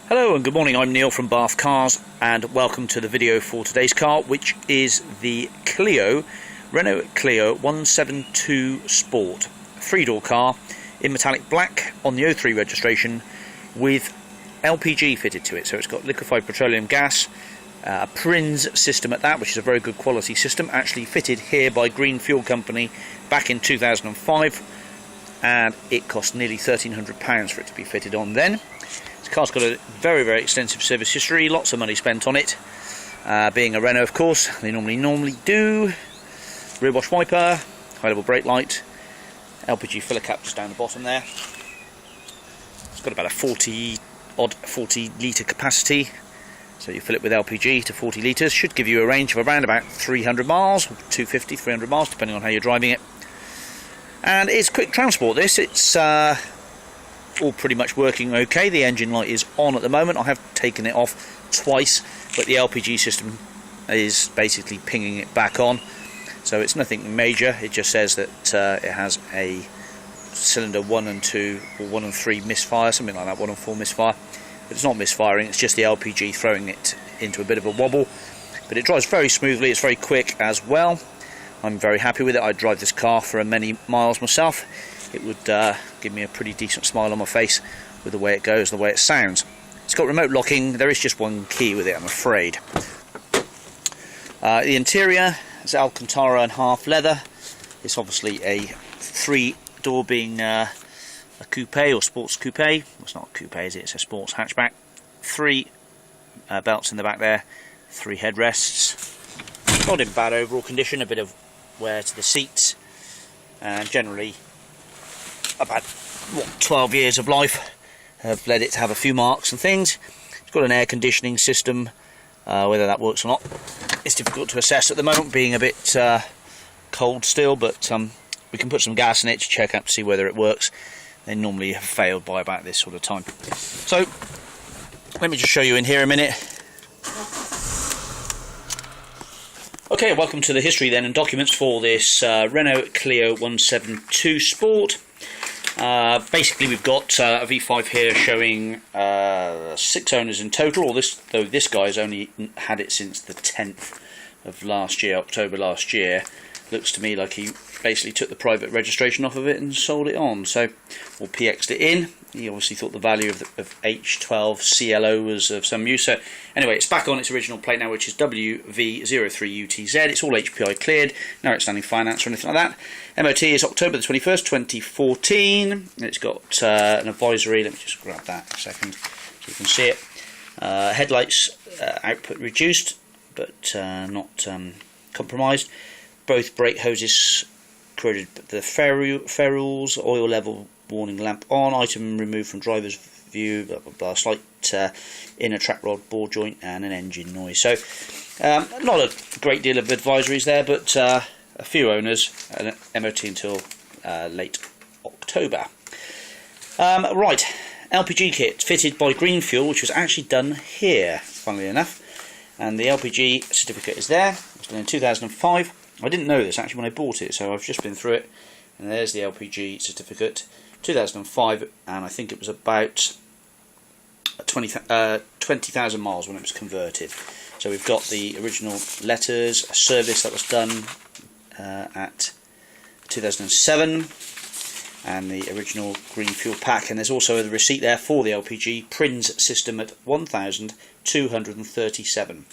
Hello and good morning, I'm Neil from Bath Cars and welcome to the video for today's car, which is the Clio, Renault Clio 172 Sport, 3-door car in metallic black on the 03 registration with LPG fitted to it. So it's got liquefied petroleum gas, a Prins system at that, which is a very good quality system, actually fitted here by Green Fuel Company back in 2005, and it cost nearly £1,300 for it to be fitted on then. The car's got a very extensive service history, lots of money spent on it. Being a Renault, of course, they normally do. Rear wash wiper, high level brake light, LPG filler cap just down the bottom there. It's got about a 40 litre capacity, so you fill it with LPG to 40 litres. Should give you a range of around about 300 miles, 250, 300 miles, depending on how you're driving it. And it's quick transport, this. It's all pretty much working okay. The engine light is on at the moment. I have taken it off twice, but the LPG system is basically pinging it back on, so it's nothing major. It just says that it has a cylinder 1 and 2 or 1 and 3 misfire, something like that, 1 and 4 misfire, but it's not misfiring, it's just the LPG throwing it into a bit of a wobble. But it drives very smoothly, it's very quick as well. I'm very happy with it. I drive this car for many miles myself. It would give me a pretty decent smile on my face with the way it goes, the way it sounds. It's got remote locking. There is just one key with it, I'm afraid. The interior is Alcantara and half leather. It's obviously a 3-door, being a coupe or sports coupe. Well, it's not a coupe, is it? It's a sports hatchback. 3 belts in the back there, 3 headrests. Not in bad overall condition, a bit of wear to the seats, and generally about 12 years of life have led it to have a few marks and things. It's got an air conditioning system, whether that works or not it's difficult to assess at the moment, being a bit cold still, but we can put some gas in it to check out to see whether it works. They normally have failed by about this sort of time. So let me just show you in here a minute. Okay, welcome to the history then and documents for this Renault Clio 172 Sport. Basically we've got a V5 here showing 6 owners in total, though this guy's only had it since the 10th of last year, October last year. Looks to me like he basically took the private registration off of it and sold it on, so, or PX'd it in. He obviously thought the value of H12 CLO was of some use. So anyway, it's back on its original plate now, which is WV03UTZ. It's all HPI cleared, no outstanding finance or anything like that. MOT is October the 21st, 2014. It's got an advisory. Let me just grab that a second so you can see it. Headlights output reduced, but not compromised. Both brake hoses corroded the ferrules, oil level warning lamp on, item removed from driver's view, blah blah blah, slight inner track rod bore joint and an engine noise. So not a great deal of advisories there, but a few owners, and MOT until late October. Right, LPG kit fitted by Green Fuel, which was actually done here, funnily enough, and the LPG certificate is there. It was done in 2005. I didn't know this actually when I bought it, so I've just been through it, and there's the LPG certificate, 2005, and I think it was about 20,000 miles when it was converted. So we've got the original letters, a service that was done at 2007, and the original Green Fuel pack, and there's also the receipt there for the LPG Prins system at 1,237.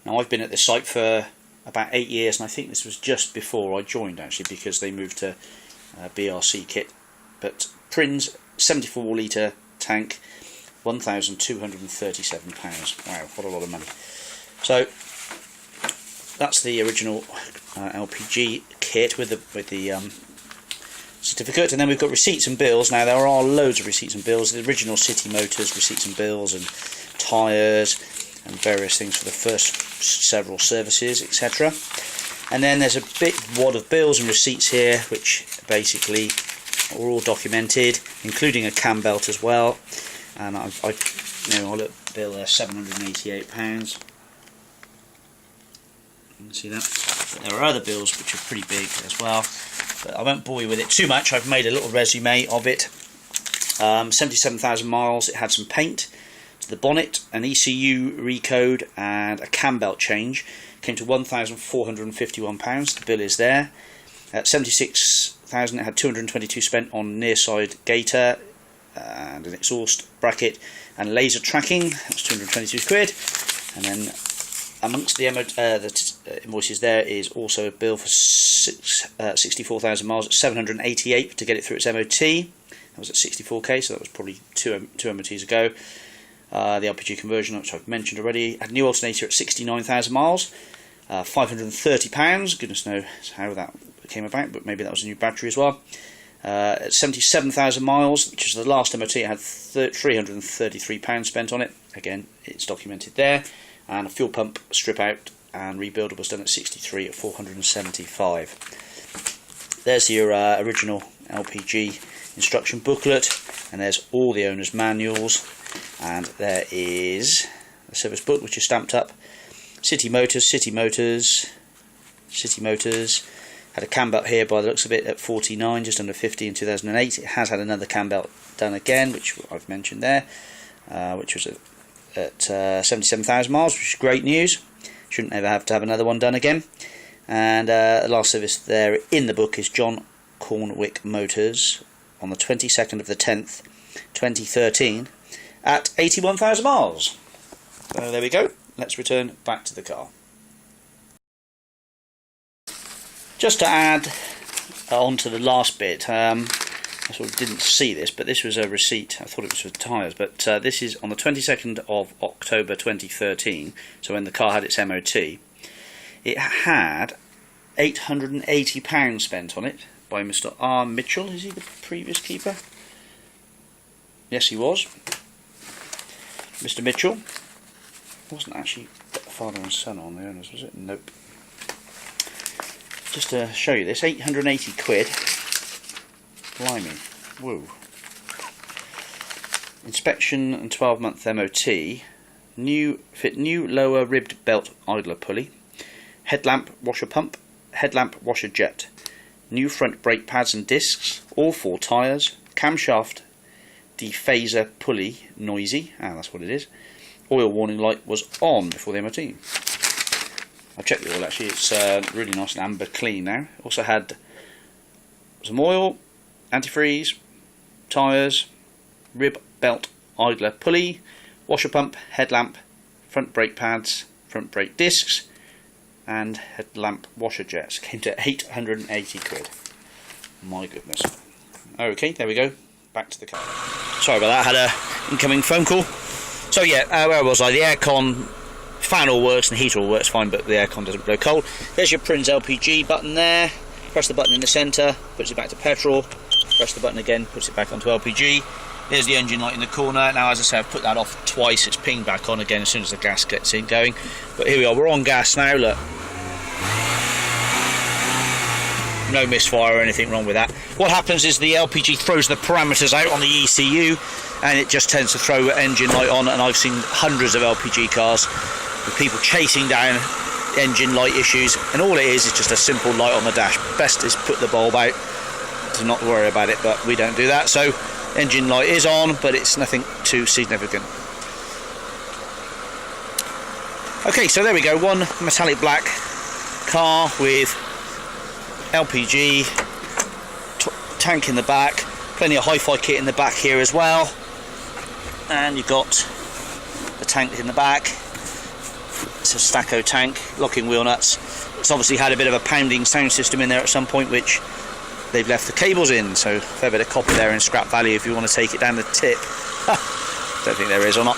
Now I've been at this site for about 8 years, and I think this was just before I joined actually, because they moved to BRC kit. But Prins 74 litre tank, £1,237. Wow, what a lot of money. So that's the original LPG kit with the certificate, and then we've got receipts and bills. Now there are loads of receipts and bills. The original City Motors receipts and bills, and tyres and various things for the first several services, etc. And then there's a big wad of bills and receipts here, which basically are all documented, including a cam belt as well. And I look bill there, £788. You can see that. But there are other bills which are pretty big as well, but I won't bore you with it too much. I've made a little resume of it. 77,000 miles. It had some paint The bonnet, an ECU recode and a cam belt change came to £1,451. The bill is there. At 76,000 it had 222 spent on near side gaiter and an exhaust bracket and laser tracking. That's 222 quid. And then amongst the invoices there is also a bill for 64,000 miles at 788 to get it through its MOT. That was at 64k, so that was probably two MOTs ago. The LPG conversion, which I've mentioned already, had a new alternator at 69,000 miles, £530. Goodness knows how that came about, but maybe that was a new battery as well. At 77,000 miles, which is the last MOT, it had £333 spent on it. Again, it's documented there. And a fuel pump strip out and rebuild was done at 63 at 475. There's your original LPG instruction booklet, and there's all the owner's manuals, and there is the service book which is stamped up. City Motors, had a cam belt here by the looks of it at 49, just under 50 in 2008. It has had another cam belt done again, which I've mentioned there, which was at 77,000 miles, which is great news. Shouldn't ever have to have another one done again. And the last service there in the book is John Cornwick Motors on the 22nd of the 10th 2013 at 81,000 miles. So there we go. Let's return back to the car. Just to add on to the last bit, I sort of didn't see this, but this was a receipt. I thought it was for tyres, but this is on the 22nd of October 2013, so when the car had its MOT. It had £880 spent on it by Mr. R. Mitchell. Is he the previous keeper? Yes, he was. Mr. Mitchell. Wasn't actually father and son on the owners, was it? Nope. Just to show you this, 880 quid. Blimey. Woo. Inspection and 12-month MOT. New lower ribbed belt idler pulley. Headlamp washer pump. Headlamp washer jet. New front brake pads and discs. All 4 tyres. Camshaft dephaser pulley noisy. That's what it is. Oil warning light was on before the MOT. I've checked the oil actually, it's really nice and amber clean now. Also had some oil, antifreeze, tyres, rib belt idler pulley, washer pump, headlamp, front brake pads, front brake discs, and headlamp washer jets. Came to 880 quid. My goodness. Okay, there we go. Back to the car. Sorry about that, I had an incoming phone call. So yeah, where was I? The aircon, fan all works and the heater all works fine, but the aircon doesn't blow cold. There's your Prinz LPG button there. Press the button in the centre, puts it back to petrol. Press the button again, puts it back onto LPG. There's the engine light in the corner. Now, as I say, I've put that off twice. It's pinged back on again as soon as the gas gets in going. But here we are, we're on gas now, look. No misfire or anything wrong with that. What happens is the LPG throws the parameters out on the ECU and it just tends to throw engine light on, and I've seen hundreds of LPG cars with people chasing down engine light issues, and all it is just a simple light on the dash. Best is put the bulb out to not worry about it, but we don't do that. So engine light is on, but it's nothing too significant. Okay, so there we go, one metallic black car with LPG tank in the back, plenty of hi-fi kit in the back here as well, and you've got the tank in the back. It's a Stacco tank, locking wheel nuts. It's obviously had a bit of a pounding sound system in there at some point, which they've left the cables in, so a fair bit of copper there in scrap value if you want to take it down the tip. Don't think there is or not.